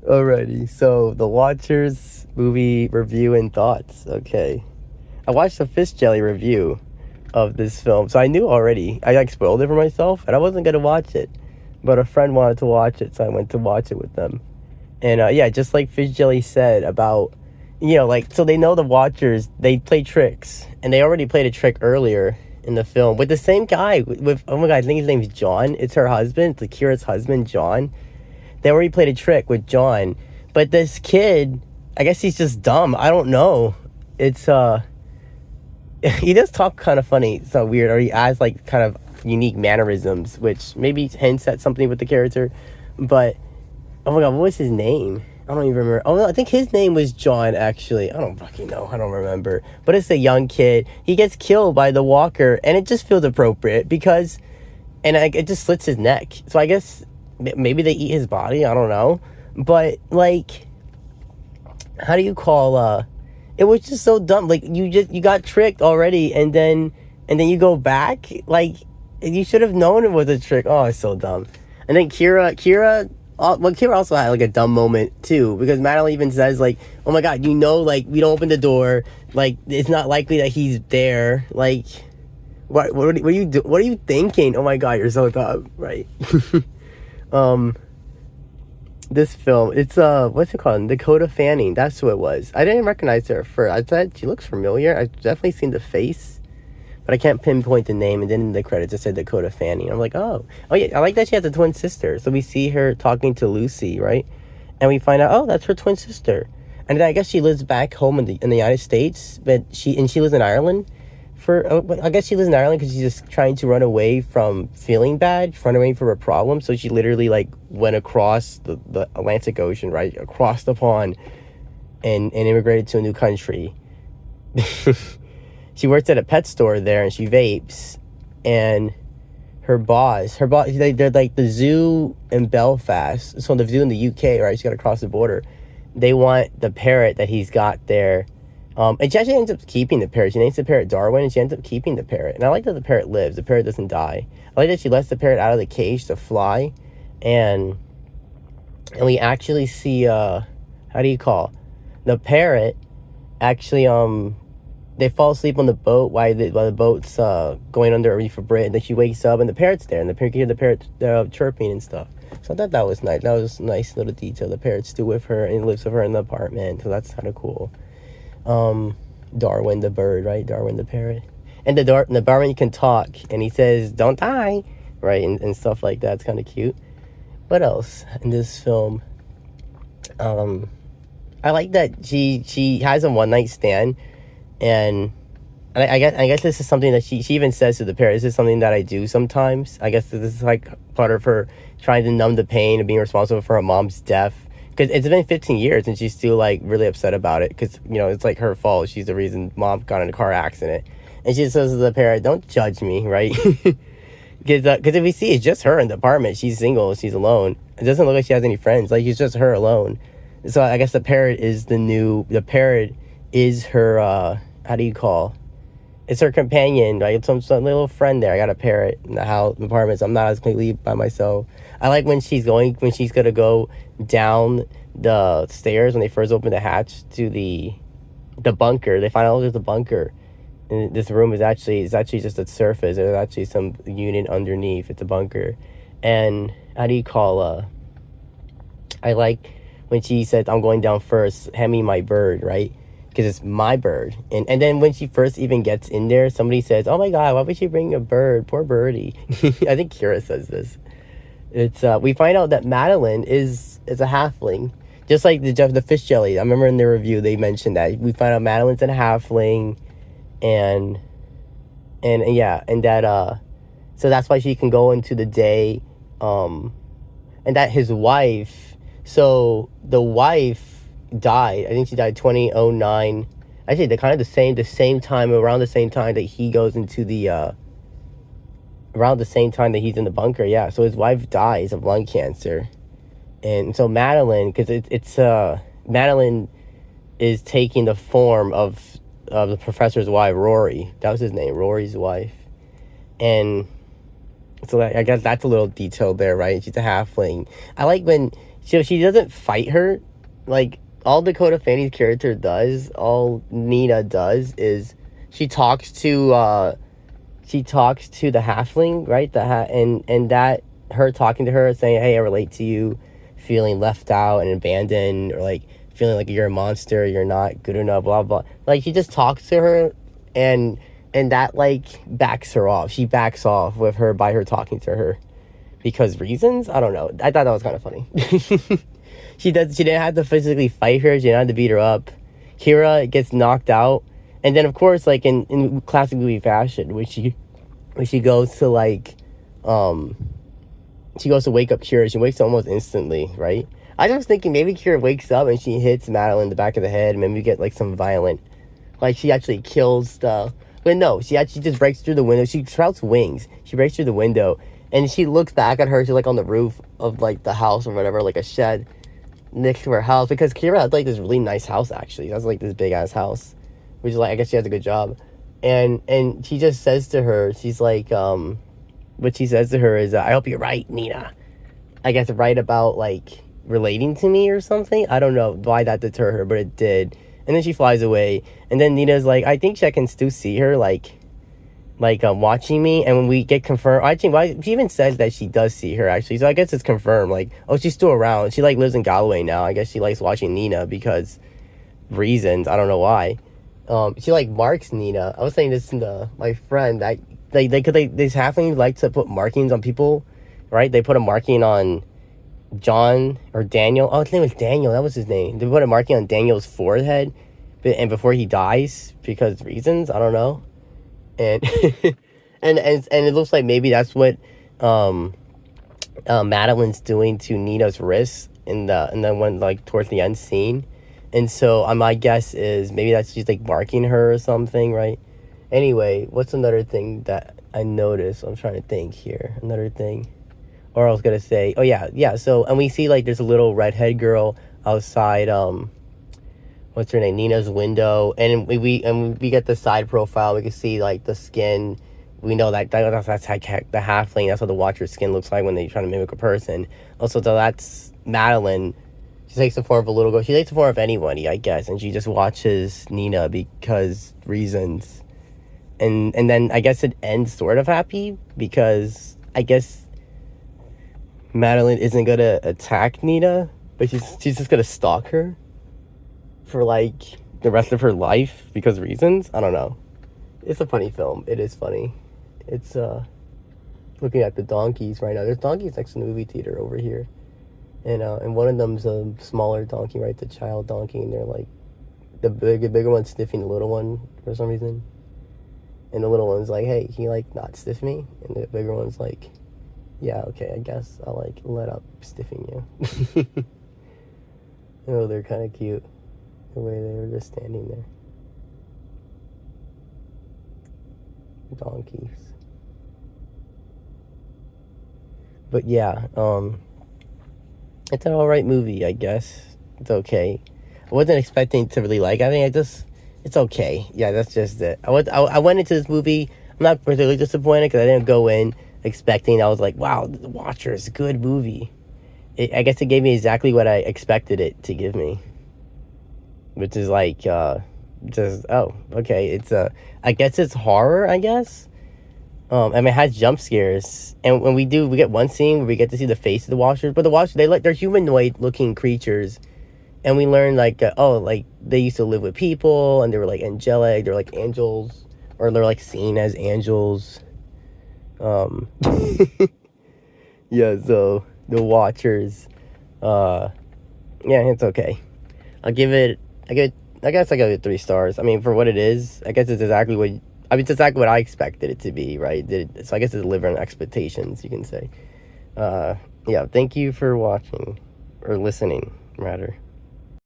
Alrighty, so the Watchers movie review and thoughts. Okay. I watched a Fish Jelly review of this film, so I knew already. I like spoiled it for myself, and I wasn't gonna watch it. But a friend wanted to watch it, so I went to watch it with them. And yeah, just like Fish Jelly said about, like, so they know the Watchers, they play tricks. And they already played a trick earlier in the film with the same guy, with oh my god, I think his name's John. It's her husband, it's Kira's husband, John. They already played a trick with John. But this kid, I guess he's just dumb. I don't know. It's, he does talk kind of funny. It's not weird. Or he has, like, kind of unique mannerisms, which maybe hints at something with the character. But, oh my god, what was his name? I don't even remember. Oh, no, I think his name was John, actually. I don't fucking know. I don't remember. But it's a young kid. He gets killed by the walker, and it just feels appropriate because, and it just slits his neck. So I guess maybe they eat his body. I don't know. But, like, how do you call, it was just so dumb. Like, you got tricked already, and then you go back. Like, you should have known it was a trick. Oh, it's so dumb. And then Kira also had, like, a dumb moment, too, because Madeline even says, like, oh my god, like, we don't open the door, like, it's not likely that he's there, like, what are you thinking? Oh my god, you're so dumb, right? This film, it's, what's it called? Dakota Fanning, that's who it was. I didn't recognize her at first. I thought she looks familiar. I've definitely seen the face, but I can't pinpoint the name. And then in the credits it said Dakota Fanning. I'm like, oh yeah, I like that she has a twin sister. So we see her talking to Lucy, right? And we find out, oh, that's her twin sister. And then I guess she lives back home in the United States, but she lives in Ireland. I guess she lives in Ireland because she's just trying to run away from feeling bad, run away from her problem. So she literally, like, went across the Atlantic Ocean, right, across the pond, and immigrated to a new country. She works at a pet store there, and she vapes. And her boss, they're like the zoo in Belfast. So the zoo in the UK, right? She's got to cross the border. They want the parrot that he's got there. And she actually ends up keeping the parrot. She names the parrot Darwin, and she ends up keeping the parrot. And I like that the parrot lives. The parrot doesn't die. I like that she lets the parrot out of the cage to fly. And we actually see, how do you call? The parrot actually, they fall asleep on the boat while the boat's going under a reef of Brit. And then she wakes up, and the parrot's there. And you hear the parrot chirping and stuff. So I thought that was nice. That was a nice little detail. The parrot's still with her, and lives with her in the apartment. So that's kind of cool. Darwin the bird, right? Darwin the parrot. And the Darwin can talk, and he says, don't die, right? And stuff like that. It's kind of cute. What else in this film? I like that she has a one-night stand, and I guess this is something that she even says to the parrot, this is something that I do sometimes. I guess this is, like, part of her trying to numb the pain of being responsible for her mom's death. Because it's been 15 years and she's still, like, really upset about it. Because, it's, like, her fault. She's the reason mom got in a car accident. And she says to the parrot, don't judge me, right? Because if we see, it's just her in the apartment. She's single. She's alone. It doesn't look like she has any friends. Like, it's just her alone. So I guess the parrot is her, how do you call? It's her companion, right? Some little friend there. I got a parrot in the apartment, so I'm not as completely by myself. I like when she's gonna go down the stairs when they first open the hatch to the bunker. They find out there's a bunker, and this room is actually just a surface. There's actually some unit underneath. It's a bunker, and how do you call? I like when she said, "I'm going down first. Hand me my bird," right? Because it's my bird. And then when she first even gets in there, somebody says, oh my god, why would she bring a bird? Poor birdie. I think Kira says this. It's we find out that Madeline is a halfling. Just like the fish jelly. I remember in the review they mentioned that. We find out Madeline's a halfling, and that so that's why she can go into the day, and that his wife, so the wife died. I think she died 2009. Actually, they're kind of the same time, around the same time that he goes into the around the same time that he's in the bunker. Yeah, so his wife dies of lung cancer, and so Madeline, because it's Madeline is taking the form of the professor's wife, Rory. That was his name, Rory's wife. And so I guess that's a little detail there, right? She's a halfling. I like when So she doesn't fight her. Like, all Dakota Fanny's character does, all Nina does, is she talks to the halfling, right? And that her talking to her, saying, "Hey, I relate to you, feeling left out and abandoned, or like feeling like you're a monster, you're not good enough, blah blah." Like, he just talks to her, and that like backs her off. She backs off with her by her talking to her because reasons. I don't know. I thought that was kind of funny. She didn't have to physically fight her. She didn't have to beat her up. Kira gets knocked out, and then of course, like in classic movie fashion, when she goes to like, she goes to wake up Kira. She wakes up almost instantly, right? I was thinking maybe Kira wakes up and she hits Madeline in the back of the head, and maybe we get like some violent, like she actually kills the. But no, she actually just breaks through the window. She sprouts wings. She breaks through the window, and she looks back at her. She's like on the roof of like the house or whatever, like a shed next to her house, because Kira had like this really nice house actually. That's like this big ass house, which is like, I guess she has a good job, and she just says to her, she's like, what she says to her is, "I hope you're right, Nina." I guess right about like relating to me or something. I don't know why that deterred her, but it did. And then she flies away, and then Nina's like, I think she can still see her like watching me. And when we get confirmed, I think she even says that she does see her actually, so I guess it's confirmed, like, oh, she's still around. She like lives in Galway now. I guess she likes watching Nina because reasons, I don't know why. She like marks Nina. I was saying this to my friend, that these halflings like to put markings on people, right? They put a marking on John or Daniel. Oh, his name was Daniel. That was his name. They put a marking on Daniel's forehead, and before he dies, because reasons, I don't know. And and it looks like maybe that's what Madeline's doing to Nina's wrist in the one like towards the end scene. And so my guess is maybe that's she's like marking her or something, right? Anyway, what's another thing that I noticed? I'm trying to think here. Another thing. Or I was gonna say, oh yeah. So, and we see like there's a little redhead girl outside. What's her name? Nina's window, and we get the side profile. We can see like the skin. We know that's like the halfling. That's what the Watcher's skin looks like when they try to mimic a person. Also, so that's Madeline. She takes the form of a little girl. She takes the form of anybody, I guess, and she just watches Nina because reasons. And then I guess it ends sort of happy because I guess Madeline isn't gonna attack Nina, but she's just gonna stalk her for like the rest of her life because reasons. I don't know. It's a funny film. It is funny. It's looking at the donkeys right now. There's donkeys next to the movie theater over here, and one of them's a smaller donkey, right? The child donkey, and they're like the bigger one's sniffing the little one for some reason, and the little one's like, "Hey, can you like not sniff me?" And the bigger one's like, "Yeah, okay, I guess I'll like let up stiffing you." Oh, they're kind of cute. The way they were just standing there. Donkeys. But yeah, it's an alright movie, I guess. It's okay. I wasn't expecting to really like it. I think it's okay. Yeah, that's just it. I went into this movie, I'm not particularly disappointed because I didn't go in expecting, I was like, wow, The Watcher is a good movie. I guess it gave me exactly what I expected it to give me. Which is like, just, oh, okay, it's, I guess it's horror, I guess. I mean, it has jump scares, and when we get one scene where we get to see the face of the Watchers, but the Watchers, they're humanoid-looking creatures, and we learn, like, like, they used to live with people, and they were, like, angelic, they're, like, angels, or they're, like, seen as angels. Yeah, so, the Watchers, yeah, it's okay. I guess I give it 3 stars. I mean, for what it is, I guess it's exactly what I expected it to be, right? So I guess it's delivering expectations, you can say. Yeah, thank you for watching, or listening, rather.